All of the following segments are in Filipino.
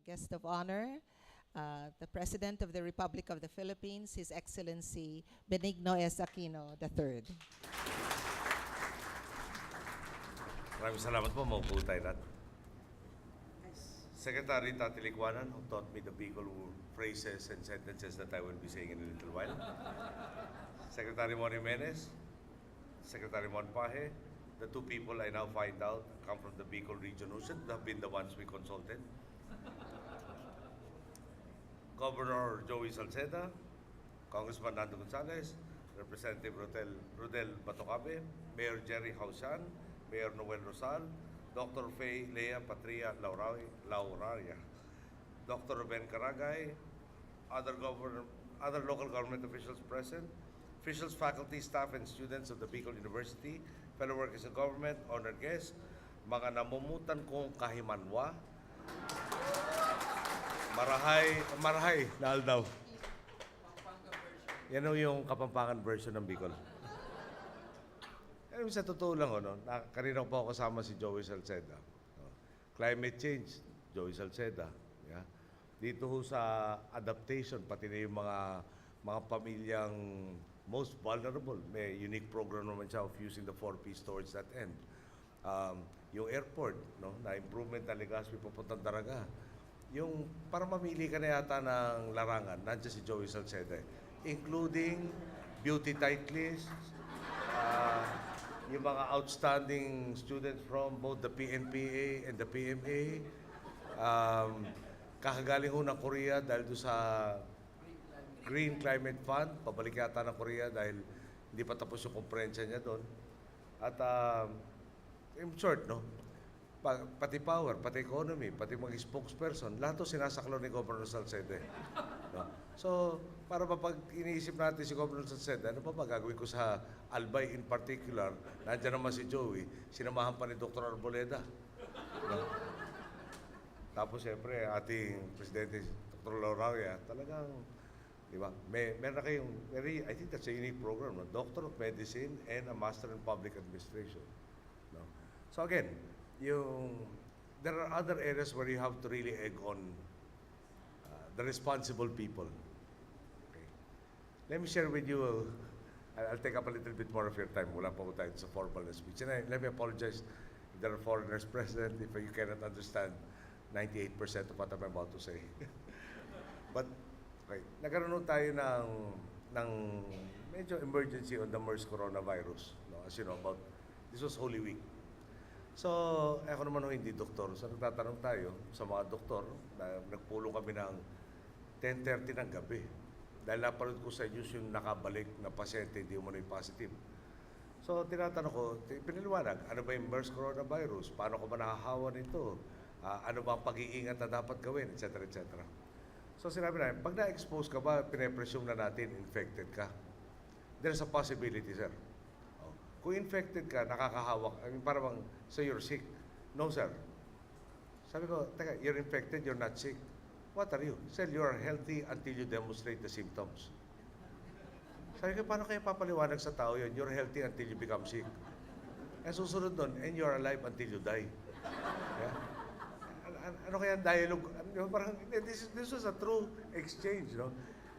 guest of honor, the President of the Republic of the Philippines, His Excellency Benigno S. Aquino III. Maraming salamat po, maupo tayo lahat. Secretary Tatilikwanan, who taught me the Bicol phrases and sentences that I will be saying in a little while. Secretary Mon Jimenez, Secretary Mon Paje, the two people I now find out come from the Bicol region who should have been the ones we consulted. Governor Joey Salceda, Congressman Nando Gonzales, Representative Rodel Batocabe, Mayor Jerry Hausan, Mayor Noel Rosal, Dr. Faye Lea Patria Lauraria, Dr. Ben Caragay, other local government officials present, officials, faculty, staff, and students of the Bicol University, fellow workers of government, honored guests, mga namumutan kong kahimanwa, marahay na aldaw. Yan yung Kapampangan version ng Bicol. Sa totoo lang, kanina po ako kasama si Joey Salceda. Climate change, Joey Salceda. Yeah. Dito ho sa adaptation, pati na yung mga pamilyang most vulnerable. May unique program naman siya of using the 4Ps towards that end. Yung airport, na improvement na Legazpi papuntang Daraga. Yung para mamili ka na yata ng larangan, nandiyan si Joey Salceda. Including beauty titlists, yung mga outstanding students from both the PNPA and the PMA. Kakagaling ho ng Korea dahil doon sa Green Climate Fund. Pabalik yata ng Korea dahil hindi pa tapos yung komprehensya niya doon. At in short, pati power, pati economy, pati mga spokesperson, lahat ito sinasaklaw ni Governor Salceda. So, para pag iniisip natin si Governor Salceda, ano pa gagawin ko sa Albay in particular? Nandiyan naman si Joey, sinamahan pa ni Dr. Arboleda. Tapos, siyempre, ating Presidente Dr. Lauraria, talagang, di ba, meron na kayong, I think that's a unique program, Doctor of Medicine and a Master in Public Administration. So again, there are other areas where you have to really egg on the responsible people. Okay. Let me share with you, I'll take up a little bit more of your time. Wala pa po tayo sa formal na speech. And let me apologize if there are foreigners present, if you cannot understand 98% of what I'm about to say. But, okay, nagkaroon tayo ng medyo emergency on the MERS coronavirus. As you know, this was Holy Week. So, ako naman hindi doktor. So, nagtatanong tayo sa mga doktor na nagpulong kami ng 10:30 ng gabi. Dahil napanood ko sa news yung nakabalik na pasyente, hindi umano'y positive. So, tinatanong ko, piniliwanag, ano ba yung MERS coronavirus? Paano ko ba nakahawa nito? Ano ba ang pag-iingat na dapat gawin? Etc. etc. So, sinabi namin, pag na-expose ka ba, pinapresume na natin infected ka. There's a possibility, sir. Kung infected ka, nakakahawak, parang, so you're sick. No, sir. Sabi ko, teka, you're infected, you're not sick. What are you? Sir, you are healthy until you demonstrate the symptoms. Sabi ko, paano kaya papaliwanag sa tao yun? You're healthy until you become sick. And susunod nun, and you're alive until you die. Yeah? Ano kaya ang dialogue? Parang, this was a true exchange,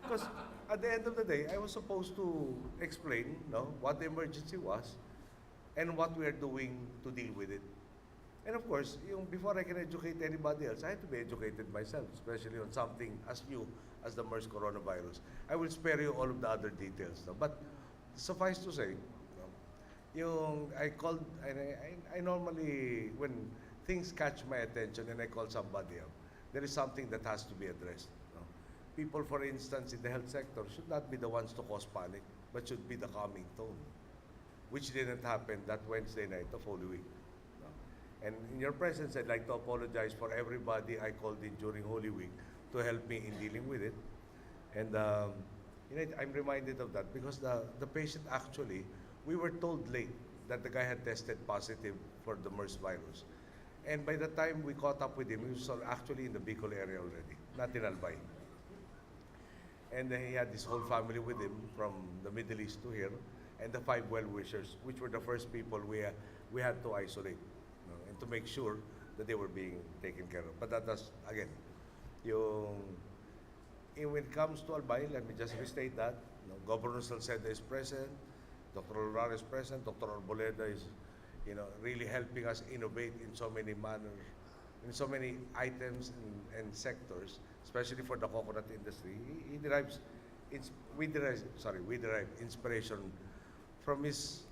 Because at the end of the day, I was supposed to explain what the emergency was and what we are doing to deal with it. And of course, before I can educate anybody else, I had to be educated myself, especially on something as new as the MERS coronavirus. I will spare you all of the other details. But suffice to say, I normally, when things catch my attention and I call somebody up, there is something that has to be addressed. People, for instance, in the health sector should not be the ones to cause panic, but should be the calming tone, which didn't happen that Wednesday night of Holy Week. And in your presence, I'd like to apologize for everybody I called in during Holy Week to help me in dealing with it. And I'm reminded of that because the patient actually, we were told late that the guy had tested positive for the MERS virus. And by the time we caught up with him, he was actually in the Bicol area already, not in Albay. And he had his whole family with him from the Middle East to here, and the 5 well-wishers, which were the first people we had to isolate and to make sure that they were being taken care of. But that does, again, Yung, when it comes to Albay, let me just restate that. No, Governor Salceda is present, Dr. Loraro is present, Dr. Arboleda is, really helping us innovate in so many manners, in so many items and sectors, especially for the coconut industry. He derives, we derive inspiration from his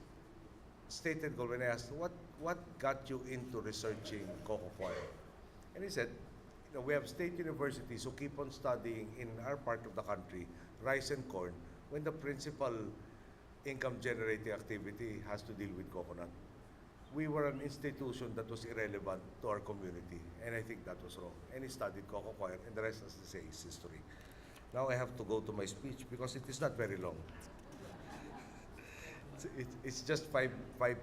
stated goal when I asked, what got you into researching cocoa coir? And he said, we have state universities who keep on studying in our part of the country rice and corn when the principal income generating activity has to deal with coconut. We were an institution that was irrelevant to our community, and I think that was wrong. And he studied cocoa coir, and the rest, as they say, is history. Now I have to go to my speech because it is not very long. It's just five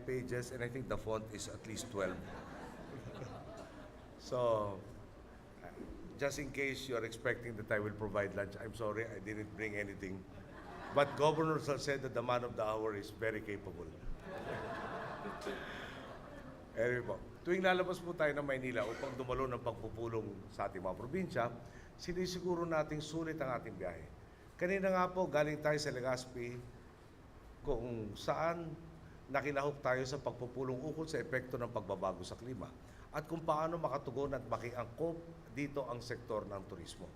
pages, and I think the font is at least 12. So, just in case you're expecting that I will provide lunch, I'm sorry, I didn't bring anything. But Governor said that the man of the hour is very capable. Anyway po, tuwing lalabas po tayo ng Maynila upang dumalo ng pagpupulong sa ating mga probinsya, sinisiguro nating sulit ang ating biyahe. Kanina nga po, galing tayo sa Legazpi, kung saan nakinahok tayo sa pagpupulong ukol sa epekto ng pagbabago sa klima at kung paano makatugon at makiangkop dito ang sektor ng turismo.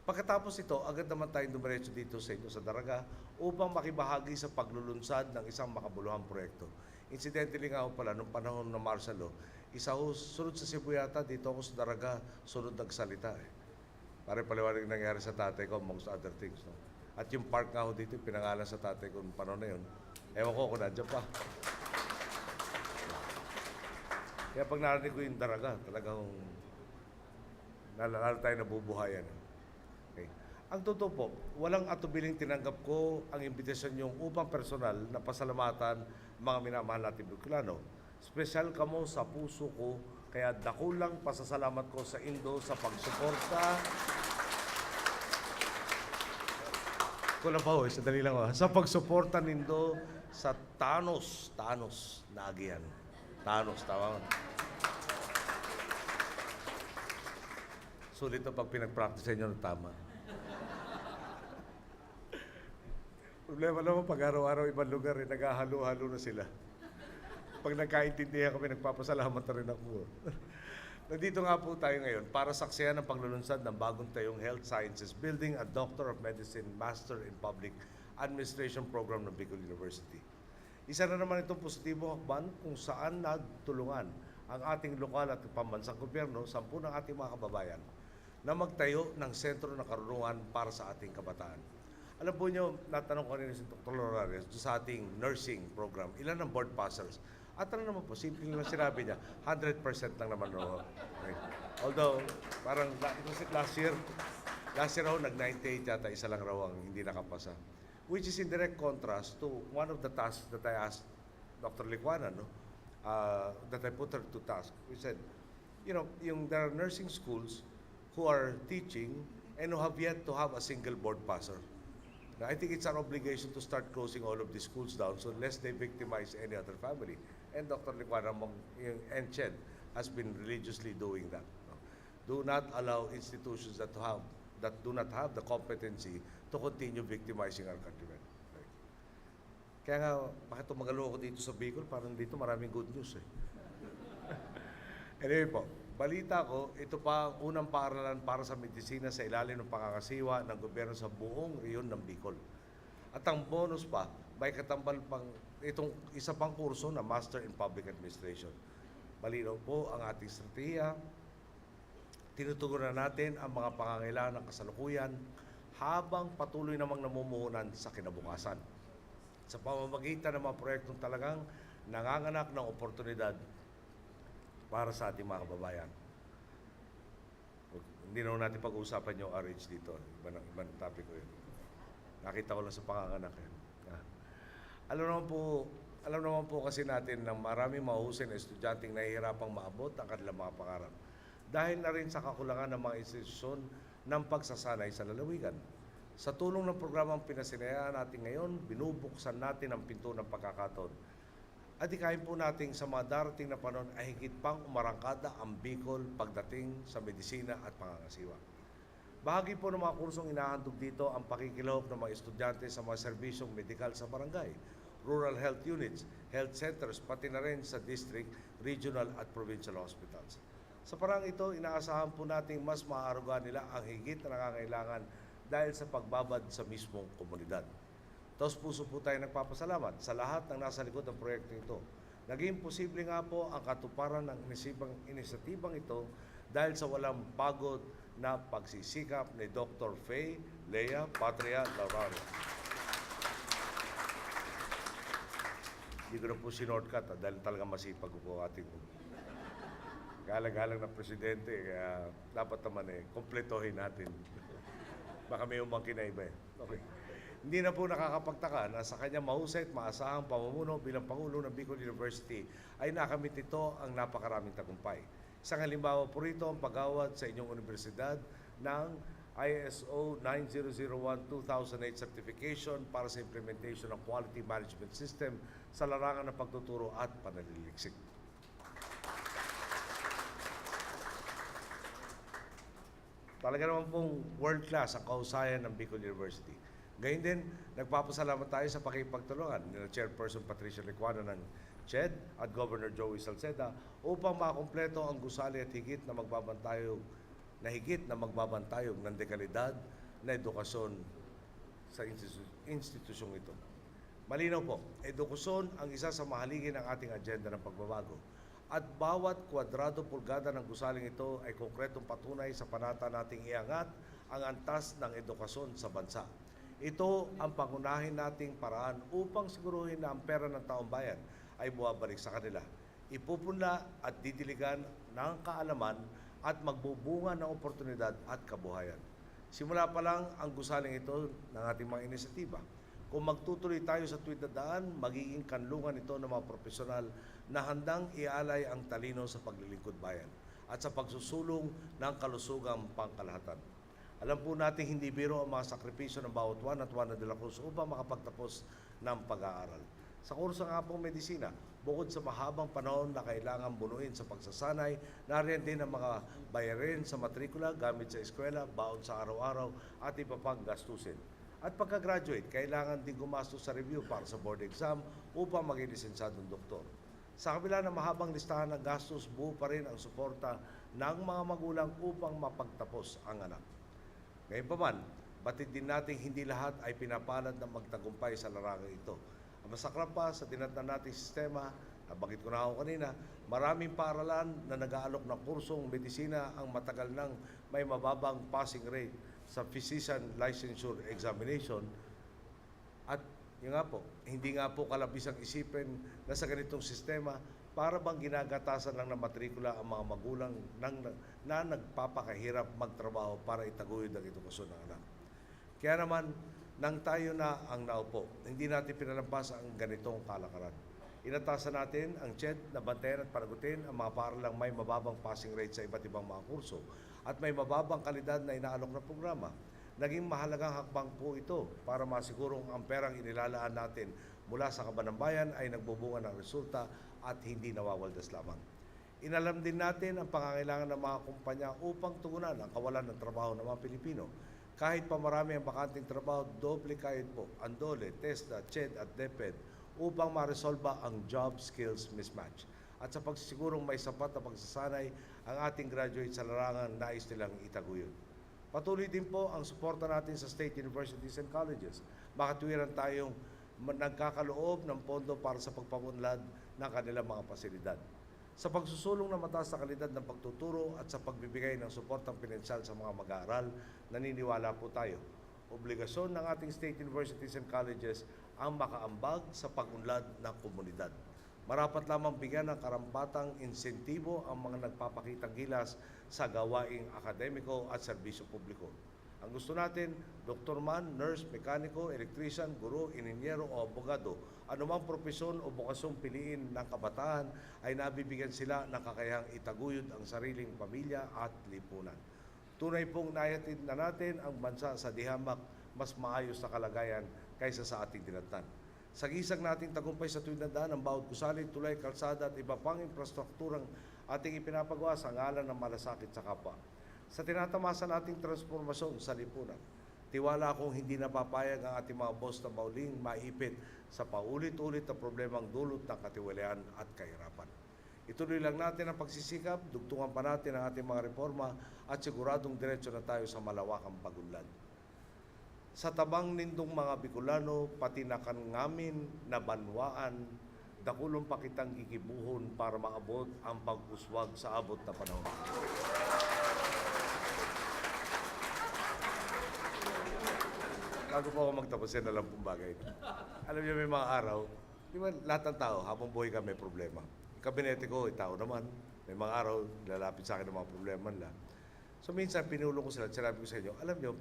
Pagkatapos ito, agad naman tayong dumiretso dito sa inyo sa Daraga upang makibahagi sa paglulunsad ng isang makabuluhang proyekto. Incidentally nga ho pala, nung panahon ng martial law, sunod sa Cebu yata, dito ako sa Daraga, sunod nagsalita eh. Pare paliwanag nangyari sa tatay ko, amongst other things. No? At yung park nga ho dito, pinangalan sa tatay ko nung panahon na yun. Ewan ko kung nandiyan pa. Kaya pag narinig ko yung Daraga, talagang nalala tayo nabubuhayan. Okay. Ang totoo po, walang atubiling tinanggap ko ang imbitasyon yung upang personal na pasalamatan mga minamahal natin Bicolano. Espesyal kamo sa puso ko, kaya dakulang pasasalamat ko sa Indo sa pagsuporta. Kulang pa ho, sandali lang ho. Sa pagsuporta nindo sa Thanos na agihan. Thanos, tama. Sulit na pag pinag-practice sa inyo ng tama. Problema naman pag araw-araw ibang lugar, naghahalo-halo na sila. Pag nagkaintindihan kami, nagpapasalamat na rin ako. Nandito nga po tayo ngayon para saksihan ang paglulunsad ng bagong tayong Health Sciences Building at Doctor of Medicine Master in Public Administration Program ng Bicol University. Isa na naman itong positibong hakbang kung saan nagtulungan ang ating lokal at pambansang gobyerno, 10 ng ating mga kababayan, na magtayo ng sentro ng karunungan para sa ating kabataan. Alam po nyo, natanong ko rin si Dr. Loraro sa ating nursing program, ilan ang board passers? At ano naman po, simple lang sinabi niya, 100% lang naman. No? Okay. Although, parang last year raw, nag-98 yata, isa lang raw ang hindi nakapasa. Which is in direct contrast to one of the tasks that I asked Dr. Licuana, no? That I put her to task. We said, there are nursing schools who are teaching and who have yet to have a single board passer. Now, I think it's our obligation to start closing all of these schools down so lest they victimize any other family. And Dr. Licuana and CHED has been religiously doing that. Do not allow institutions that do not have the competency to continue victimizing our countrymen. Kaya nga, bakit tumagalo ako dito sa Bicol? Parang dito maraming good news eh. Anyway po, balita ko, ito pa ang unang paaralan para sa medisina sa ilalim ng pangangasiwa ng gobyerno sa buong rehiyon ng Bicol. At ang bonus pa, may katambal pang itong isa pang kurso na Master in Public Administration. Malinaw po ang ating strategiya. Tinutugunan natin ang mga pangangailangan ng kasalukuyan habang patuloy namang namumuhunan sa kinabukasan. Sa pamamagitan ng mga proyektong talagang nanganganak ng oportunidad para sa ating mga kababayan. Hindi naman natin pag-uusapan yung RH dito. Ibang topic ko yun. Nakita ko lang sa panganganak. Alam naman po kasi natin na maraming mahusay na estudyanteng nahihirapang maabot ang kanilang mga pangarap. Dahil na rin sa kakulangan ng mga institusyon ng pagsasanay sa lalawigan. Sa tulong ng programang pinasinayaan natin ngayon, binubuksan natin ang pinto ng pagkakataon. At ikain po natin sa mga darating na panahon ay higit pang umarangkada ang Bicol pagdating sa medisina at pangangasiwa. Bahagi po ng mga kursong inahandog dito ang pakikilahok ng mga estudyante sa mga serbisyong medikal sa barangay, rural health units, health centers, pati na rin sa district, regional at provincial hospitals. Sa parang ito, inaasahan po natin mas maaaruga nila ang higit na nangangailangan dahil sa pagbabad sa mismong komunidad. Taos puso po tayo nagpapasalamat sa lahat ng nasa likod ng proyekto ito. Naging posible nga po ang katuparan ng inisyatibang ito dahil sa walang pagod na pagsisikap ni Dr. Faye Lea Patria Lauraria. Hindi ko na po sinortcut dahil talaga masipag po ating galang-galang na presidente, kaya dapat naman kompletohin natin. Baka may umangkin na iba. Okay. Hindi na po nakakapagtaka na sa kanyang mahusay at maasahang pamumuno bilang Pangulo ng Bicol University ay nakamit ito ang napakaraming tagumpay. Isang halimbawa po rito ang pag-award sa inyong universidad ng ISO 9001-2008 certification para sa implementation ng quality management system sa larangan ng pagtuturo at pananaliksik. Talaga naman pong world-class ang kahusayan ng Bicol University. Gayun din, nagpapasalamat tayo sa pakipagtulungan ni Chairperson Patricia Licuano ng CHED at Governor Joey Salceda upang makakumpleto ang gusali at higit na magbabantayog ng dekalidad na edukasyon sa institusyong ito. Malinaw po, edukasyon ang isa sa mahaligi ng ating agenda ng pagbabago. At bawat kwadrado pulgada ng gusaling ito ay konkretong patunay sa panata nating iangat ang antas ng edukasyon sa bansa. Ito ang pangunahin nating paraan upang siguruhin na ang pera ng taong bayan ay buwabalik sa kanila. Ipupunla at didiligan ng kaalaman at magbubunga ng oportunidad at kabuhayan. Simula pa lang ang gusaling ito ng ating mga inisyatiba. Kung magtutuloy tayo sa tuwid na daan, magiging kanlungan ito ng mga profesional na handang ialay ang talino sa paglilingkod bayan at sa pagsusulong ng kalusugang pangkalahatan. Alam po natin hindi biro ang mga sakripisyo ng bawat Juan at Juana de la Cruz upang makapagtapos ng pag-aaral. Sa kurso nga pong medisina, bukod sa mahabang panahon na kailangan bunuin sa pagsasanay, nariyan din ang mga bayarin sa matrikula, gamit sa eskwela, baon sa araw-araw at iba pang gastusin. At pagka-graduate, kailangan din gumastos sa review para sa board exam upang maging lisensyadong doktor. Sa kabila ng mahabang listahan ng gastos, buo pa rin ang suporta ng mga magulang upang mapagtapos ang anak. Ngayon pa man, batid din natin hindi lahat ay pinapalad ng magtagumpay sa larangan ito. Ang masaklap pa sa tinatnan nating sistema, nabanggit ko na ako kanina, maraming paaralan na nag-aalok ng kursong medisina ang matagal nang may mababang passing rate sa physician licensure examination. At yun nga po, hindi nga po kalabisang isipin na sa ganitong sistema para bang ginagatasan lang ng matrikula ang mga magulang na nagpapakahirap magtrabaho para itaguyod ang edukasyon ng anak. Kaya naman, nang tayo na ang naupo, hindi natin pinalampas ang ganitong kalakaran. Inatasan natin ang CHED na bantayan at panagutin ang mga paaralang may mababang passing rate sa iba't ibang mga kurso at may mababang kalidad na inaalok na programa. Naging mahalagang hakbang po ito para masigurong ang perang inilalaan natin mula sa kaban ng bayan ay nagbubunga ng resulta at hindi nawawaldas lamang. Inalam din natin ang pangangailangan ng mga kumpanya upang tugunan ang kawalan ng trabaho ng mga Pilipino. Kahit pa marami ang bakanting trabaho, doble kayod po ang DOLE, TESDA, CHED at DepEd upang maresolba ang job skills mismatch. At sa pagsisigurong may sapat na pagsasanay ang ating graduate sa larangan nais nilang itaguyod. Patuloy din po ang suporta natin sa state universities and colleges. Makatwiran tayong nagkakaloob ng pondo para sa pagpapunlad ng kanilang mga pasilidad. Sa pagsusulong ng mataas na kalidad ng pagtuturo at sa pagbibigay ng suportang pinansyal sa mga mag-aaral, naniniwala po tayo. Obligasyon ng ating state universities and colleges ang makaambag sa pag-unlad ng komunidad. Marapat lamang bigyan ng karampatang insentibo ang mga nagpapakitang gilas sa gawaing akademiko at serbisyo publiko. Ang gusto natin, doktor man, nurse, mekaniko, electrician, guro, ininyero o abogado, anumang propesyon o bokasyong piliin ng kabataan ay nabibigyan sila ng kakayahang itaguyod ang sariling pamilya at lipunan. Tunay pong nayatid na natin ang bansa sa dihamak mas maayos na kalagayan kaysa sa ating tinatnan. Sa gisag nating tagumpay sa tuwid na daan, ang bawat gusali, tulay, kalsada at iba pang infrastrukturang ating ipinapagawa sa ngalan ng malasakit sa kapwa. Sa tinatamasa nating transformasyon sa lipunan, tiwala akong hindi napapayag ang ating mga boss na mauling maipit sa paulit-ulit na problemang dulot ng katiwalian at kahirapan. Ituloy lang natin ang pagsisikap, dugtungan pa natin ang ating mga reforma at siguradong diretso na tayo sa malawakang pagunlad. Sa tabang nindong mga Bicolano, pati na ngamin na banwaan, dakulong pa kitang gigibuhon para maabot ang pag-uswag sa abot na panahon. Bago po ako magtapos, yan na lang pong bagay. Alam niyo, may mga araw, di ba lahat ng tao, habang buhay ka may problema. Yung kabinete ko, tao naman, may mga araw, lalapit sa akin ng mga problema nila. So minsan, pinulong ko sila, sinabi ko sa inyo, alam niyo,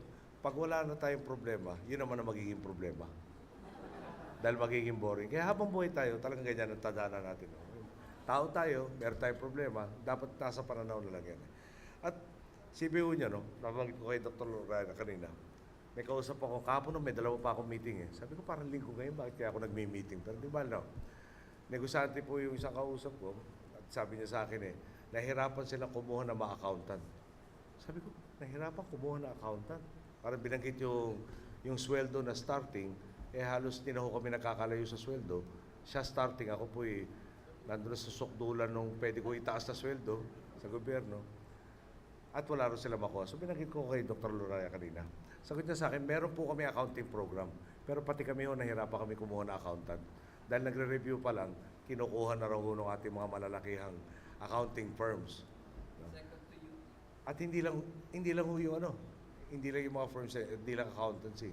pag wala na tayong problema, yun naman ang magiging problema. Dahil magiging boring. Kaya habang buhay tayo, talagang ganyan ang tadhana natin. Tao tayo, meron tayong problema, dapat nasa pananaw na lang yan. At CBU niya, no, nabanggit ko kay Dr. Lorena kanina, may kausap ako, kahapon may dalawa pa akong meeting eh. Sabi ko, parang linggo ngayon, bakit kaya ako nagmi-meeting? Pero di ba, no? Negosyante po yung isang kausap ko, at sabi niya sa akin eh, nahirapan sila kumuha ng mga accountant. Sabi ko, nahirapan kumuha ng accountant? Parang binanggit yung sweldo na starting, eh halos hindi na ho kami nakakalayo sa sweldo. Siya starting, ako po eh, nandun sa sukdulan nung pwede ko itaas na sweldo sa gobyerno. At wala rin sila makuha. So binanggit ko kay Dr. Loraya kanina. Sagot niya sa akin, meron po kami accounting program. Pero pati kami ho, nahirapan kami kumuha ng accountant. Dahil nagre-review pa lang, kinukuha na raw ng ating mga malalakihang accounting firms. No? At hindi lang ho yung hindi lang yung mga firms, hindi lang accountancy.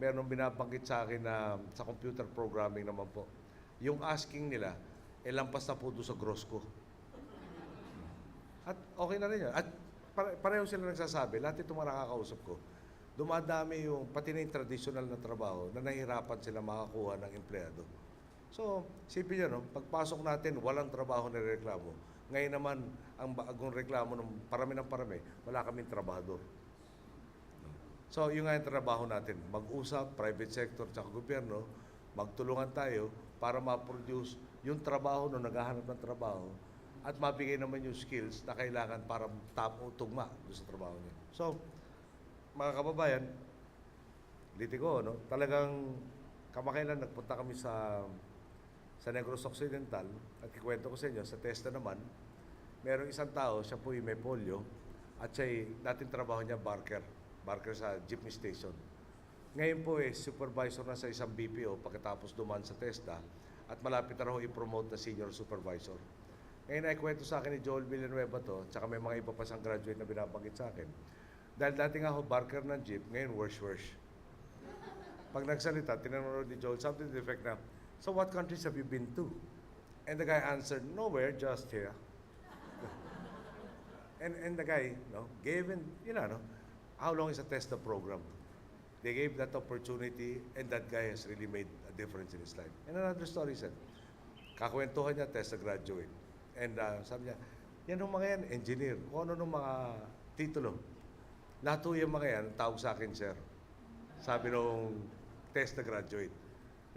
Meron binabanggit sa akin na sa computer programming naman po. Yung asking nila, lampas na po doon sa gross ko. At okay na rin yun. At pareho sila nagsasabi, lahat itong mga nakakausap ko, dumadami yung, pati na yung traditional na trabaho, na nahihirapan sila makakuha ng empleyado. So, sipin nyo, no? Pagpasok natin, walang trabaho na reklamo. Ngayon naman, ang bagong reklamo ng parami, wala kaming trabahador. So, yung nga yung trabaho natin, mag-usap, private sector, tsaka gobyerno, magtulungan tayo para ma-produce yung trabaho nung naghahanap ng trabaho at mabigay naman yung skills na kailangan para tugma doon sa trabaho niya. So, mga kababayan, dito ko, no? Talagang kamakailan nagpunta kami sa Negros Occidental at kikwento ko sa inyo, sa TESDA naman, merong isang tao, siya po may polio at siya dating trabaho niya barker sa jeepney station. Ngayon po supervisor na sa isang BPO pagkatapos duman sa TESDA at malapit na raw i-promote na senior supervisor. Ngayon ay kwento sa akin ni Joel Villanueva to, tsaka may mga iba pa siyang graduate na binabanggit sa akin. Dahil dati nga ako barker ng jeep, ngayon worse. Pag nagsalita, tinanong ni Joel, something to the effect na, so what countries have you been to? And the guy answered, nowhere, just here. and the guy, gave in, how long is a TESDA program? They gave that opportunity, and that guy has really made a difference in his life. And another story said, kakwentuhan niya, TESDA graduate. And sabi niya, yan yung mga yan, engineer. Kung ano nung mga titulo. Lahat yung mga yan, tawag sa akin, sir. Sabi nung TESDA graduate.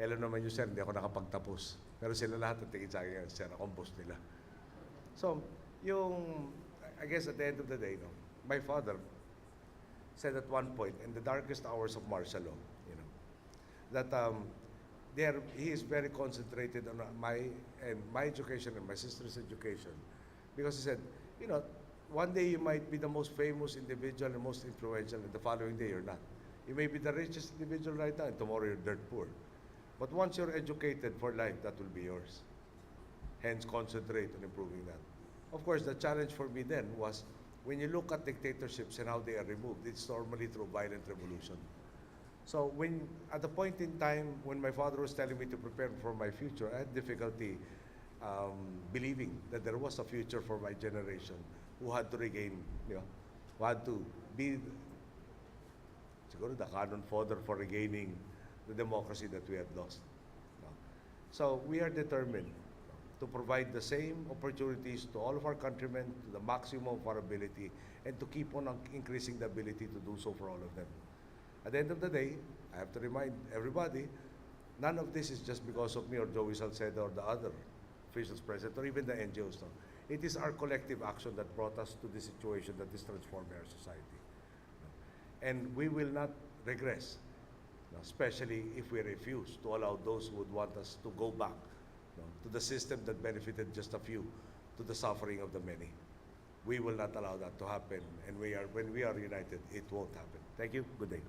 Alam naman yung sir, hindi ako nakapagtapos. Pero sila lahat ang tingin sa akin, sir, akong boss nila. So, I guess at the end of the day, my father said at one point, in the darkest hours of martial law, that he is very concentrated on my education and my sister's education. Because he said, one day you might be the most famous individual and most influential, and the following day you're not. You may be the richest individual right now, and tomorrow you're dirt poor. But once you're educated for life, that will be yours. Hence, concentrate on improving that. Of course, the challenge for me then was, when you look at dictatorships and how they are removed, it's normally through violent revolution. So at the point in time when my father was telling me to prepare for my future, I had difficulty believing that there was a future for my generation who had to regain, who had to be siguro the cannon fodder for regaining the democracy that we had lost. So we are determined to provide the same opportunities to all of our countrymen to the maximum of our ability and to keep on increasing the ability to do so for all of them. At the end of the day, I have to remind everybody, none of this is just because of me or Joey Salcedo or the other officials present or even the NGOs. It is our collective action that brought us to the situation that is transforming our society. And we will not regress, especially if we refuse to allow those who would want us to go back to the system that benefited just a few, to the suffering of the many. We will not allow that to happen, and when we are united, it won't happen. Thank you. Good day.